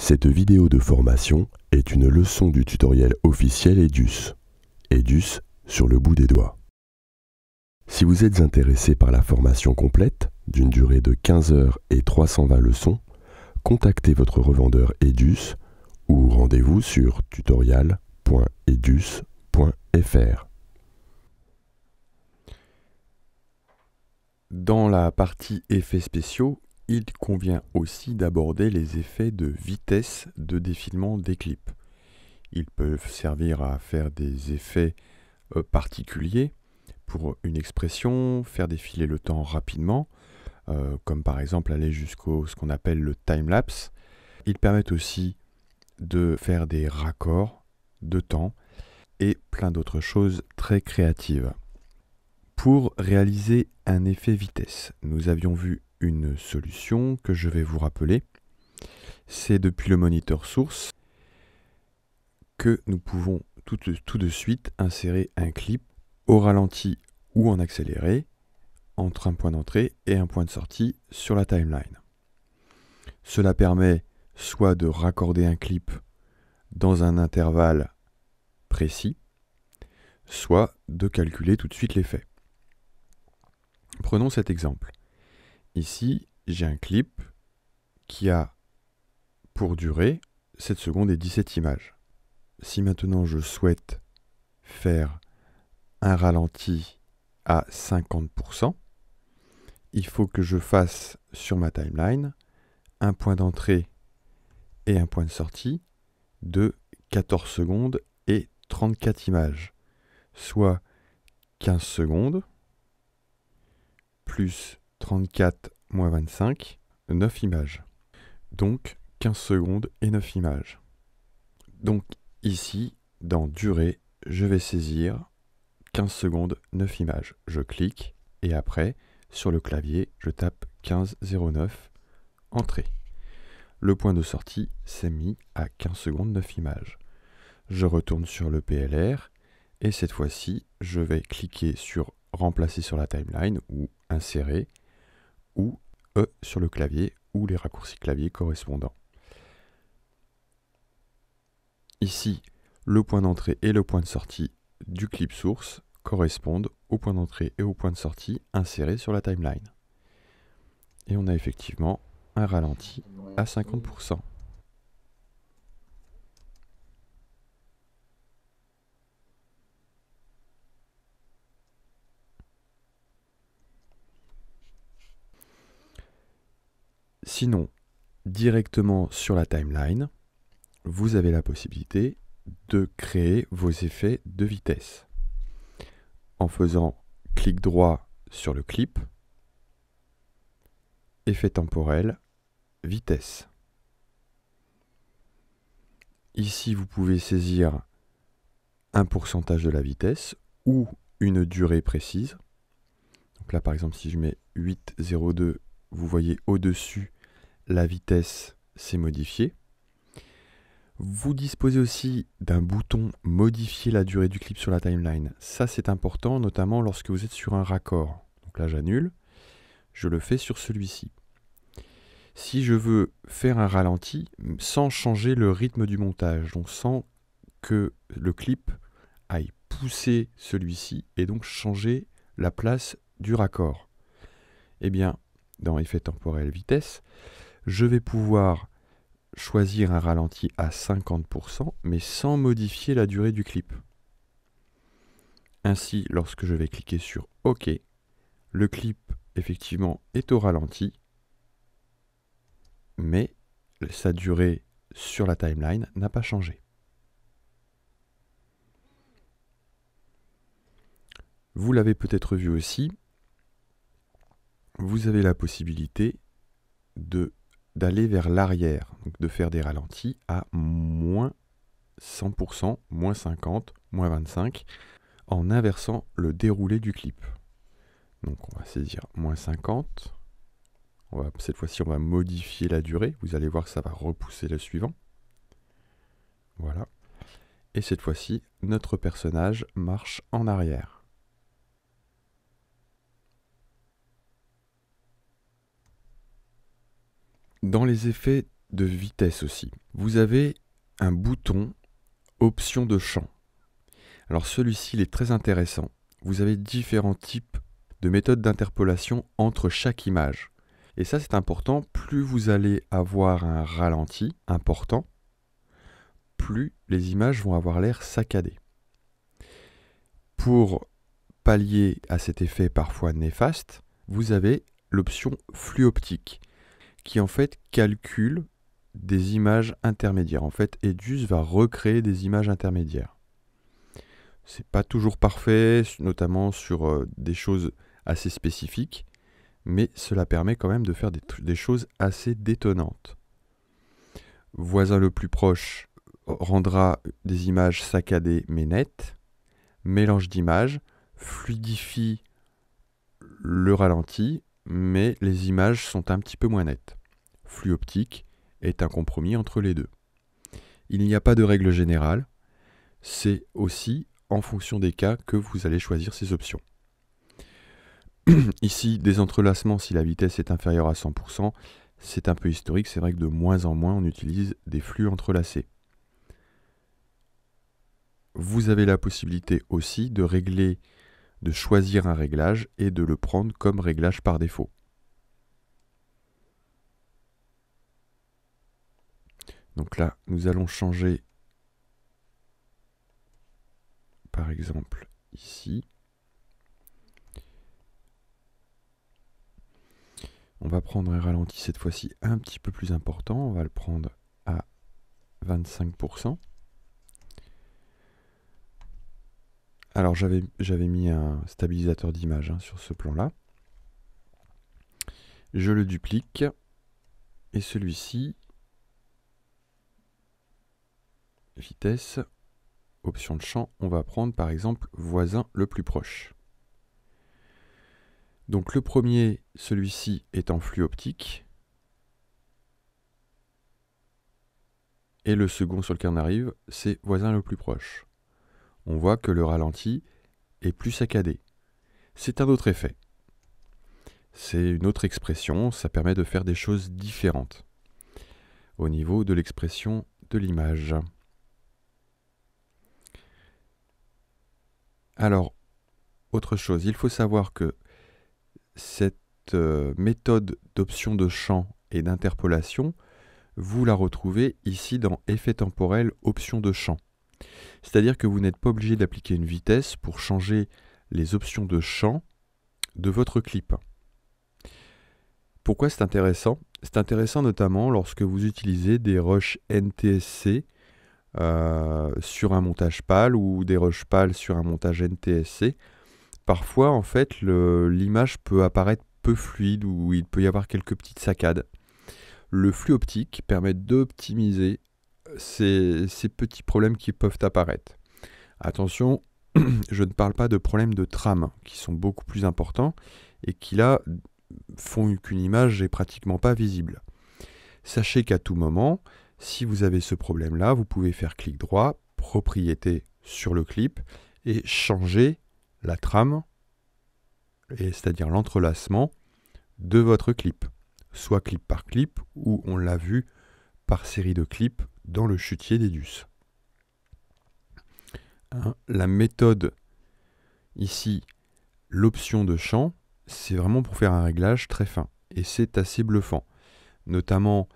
Cette vidéo de formation est une leçon du tutoriel officiel Edus. Edus sur le bout des doigts. Si vous êtes intéressé par la formation complète, d'une durée de 15 heures et 320 leçons, contactez votre revendeur Edus ou rendez-vous sur tutorial.edus.fr. Dans la partie effets spéciaux, il convient aussi d'aborder les effets de vitesse de défilement des clips. Ils peuvent servir à faire des effets particuliers pour une expression, faire défiler le temps rapidement, comme par exemple aller jusqu'au ce qu'on appelle le time-lapse. Ils permettent aussi de faire des raccords de temps et plein d'autres choses très créatives. Pour réaliser un effet vitesse, nous avions vu une solution que je vais vous rappeler. C'est depuis le moniteur source que nous pouvons tout de suite insérer un clip au ralenti ou en accéléré entre un point d'entrée et un point de sortie sur la timeline. Cela permet soit de raccorder un clip dans un intervalle précis, soit de calculer tout de suite l'effet. Prenons cet exemple. Ici, j'ai un clip qui a pour durée 7 secondes et 17 images. Si maintenant je souhaite faire un ralenti à 50%, il faut que je fasse sur ma timeline un point d'entrée et un point de sortie de 14 secondes et 34 images, soit 15 secondes plus 34 moins 25, 9 images. Donc 15 secondes et 9 images. Donc ici, dans durée, je vais saisir 15 secondes, 9 images. Je clique et après, sur le clavier, je tape 15,09, entrée. Le point de sortie s'est mis à 15 secondes, 9 images. Je retourne sur le PLR et cette fois-ci, je vais cliquer sur remplacer sur la timeline ou insérer ou E sur le clavier ou les raccourcis clavier correspondants. Ici, le point d'entrée et le point de sortie du clip source correspondent au point d'entrée et au point de sortie insérés sur la timeline. Et on a effectivement un ralenti à 50%. Sinon, directement sur la timeline, vous avez la possibilité de créer vos effets de vitesse. En faisant clic droit sur le clip, effet temporel, vitesse. Ici, vous pouvez saisir un pourcentage de la vitesse ou une durée précise. Donc là, par exemple, si je mets 8,02, vous voyez au-dessus, la vitesse s'est modifiée. Vous disposez aussi d'un bouton « Modifier la durée du clip sur la timeline ». Ça, c'est important, notamment lorsque vous êtes sur un raccord. Donc là, j'annule. Je le fais sur celui-ci. Si je veux faire un ralenti sans changer le rythme du montage, donc sans que le clip aille pousser celui-ci et donc changer la place du raccord, eh bien, dans Effet temporel vitesse, je vais pouvoir choisir un ralenti à 50%, mais sans modifier la durée du clip. Ainsi, lorsque je vais cliquer sur OK, le clip, effectivement, est au ralenti, mais sa durée sur la timeline n'a pas changé. Vous l'avez peut-être vu aussi, vous avez la possibilité d'aller vers l'arrière, donc de faire des ralentis à moins 100%, moins 50, moins 25, en inversant le déroulé du clip. Donc on va saisir moins 50, cette fois-ci on va modifier la durée, vous allez voir que ça va repousser le suivant. Voilà. Et cette fois-ci, notre personnage marche en arrière. Dans les effets de vitesse aussi. Vous avez un bouton option de champ. Alors celui-ci il est très intéressant. Vous avez différents types de méthodes d'interpolation entre chaque image. Et ça c'est important, plus vous allez avoir un ralenti important, plus les images vont avoir l'air saccadées. Pour pallier à cet effet parfois néfaste, vous avez l'option flux optique, qui en fait calcule des images intermédiaires. En fait, Edius va recréer des images intermédiaires. C'est pas toujours parfait, notamment sur des choses assez spécifiques, mais cela permet quand même de faire des choses assez détonnantes. Voisin le plus proche rendra des images saccadées mais nettes. Mélange d'images fluidifie le ralenti, mais les images sont un petit peu moins nettes. Flux optique est un compromis entre les deux. Il n'y a pas de règle générale, c'est aussi en fonction des cas que vous allez choisir ces options. Ici, des entrelacements si la vitesse est inférieure à 100%, c'est un peu historique, c'est vrai que de moins en moins on utilise des flux entrelacés. Vous avez la possibilité aussi de régler, de choisir un réglage et de le prendre comme réglage par défaut. Donc là, nous allons changer, par exemple, ici. On va prendre un ralenti cette fois-ci un petit peu plus important. On va le prendre à 25%. Alors j'avais mis un stabilisateur d'image sur ce plan-là. Je le duplique. Et celui-ci, vitesse, option de champ, on va prendre par exemple voisin le plus proche. Donc le premier, celui-ci est en flux optique. Et le second sur lequel on arrive, c'est voisin le plus proche. On voit que le ralenti est plus saccadé. C'est un autre effet. C'est une autre expression, ça permet de faire des choses différentes au niveau de l'expression de l'image. Alors, autre chose, il faut savoir que cette méthode d'option de champ et d'interpolation, vous la retrouvez ici dans Effet temporel, option de champ. C'est-à-dire que vous n'êtes pas obligé d'appliquer une vitesse pour changer les options de champ de votre clip. Pourquoi c'est intéressant? C'est intéressant notamment lorsque vous utilisez des rushs NTSC sur un montage PAL ou des rushs PAL sur un montage NTSC. Parfois, en fait, l'image peut apparaître peu fluide ou il peut y avoir quelques petites saccades. Le flux optique permet d'optimiser ces petits problèmes qui peuvent apparaître. Attention, je ne parle pas de problèmes de trame qui sont beaucoup plus importants et qui là font qu'une image n'est pratiquement pas visible. Sachez qu'à tout moment, si vous avez ce problème-là, vous pouvez faire clic droit, propriété sur le clip et changer la trame, c'est-à-dire l'entrelacement de votre clip, soit clip par clip ou on l'a vu par série de clips dans le chutier d'Edius. La méthode ici, l'option de champ, c'est vraiment pour faire un réglage très fin et c'est assez bluffant. Notamment,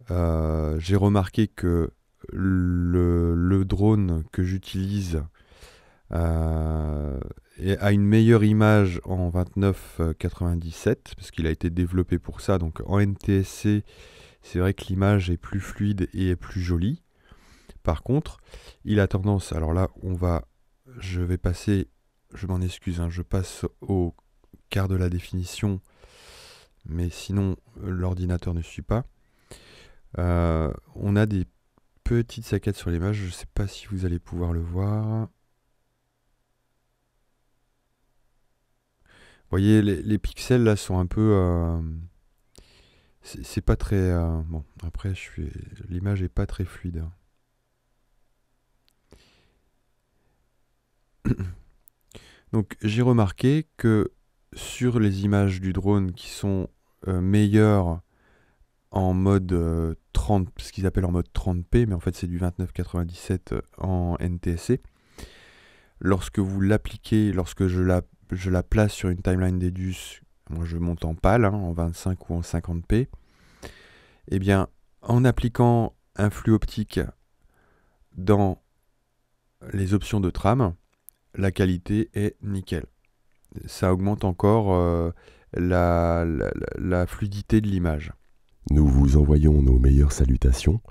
j'ai remarqué que le drone que j'utilise a une meilleure image en 29-97 parce qu'il a été développé pour ça. Donc en NTSC, c'est vrai que l'image est plus fluide et est plus jolie. Par contre, il a tendance, alors là, je vais passer, je m'en excuse, je passe au quart de la définition, mais sinon l'ordinateur ne suit pas. On a des petites saccades sur l'image, je ne sais pas si vous allez pouvoir le voir. Vous voyez, les pixels là sont un peu... c'est pas très... bon, après, l'image n'est pas très fluide. Donc j'ai remarqué que sur les images du drone qui sont meilleures en mode ce qu'ils appellent en mode 30p, mais en fait c'est du 2997 en NTSC. Lorsque vous l'appliquez, lorsque je la place sur une timeline d'Edus, moi je monte en PAL, en 25 ou en 50p, eh bien en appliquant un flux optique dans les options de trame, la qualité est nickel. Ça augmente encore la fluidité de l'image. Nous vous envoyons nos meilleures salutations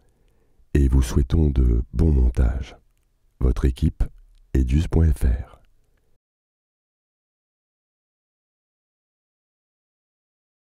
et vous souhaitons de bons montages. Votre équipe, edus.fr.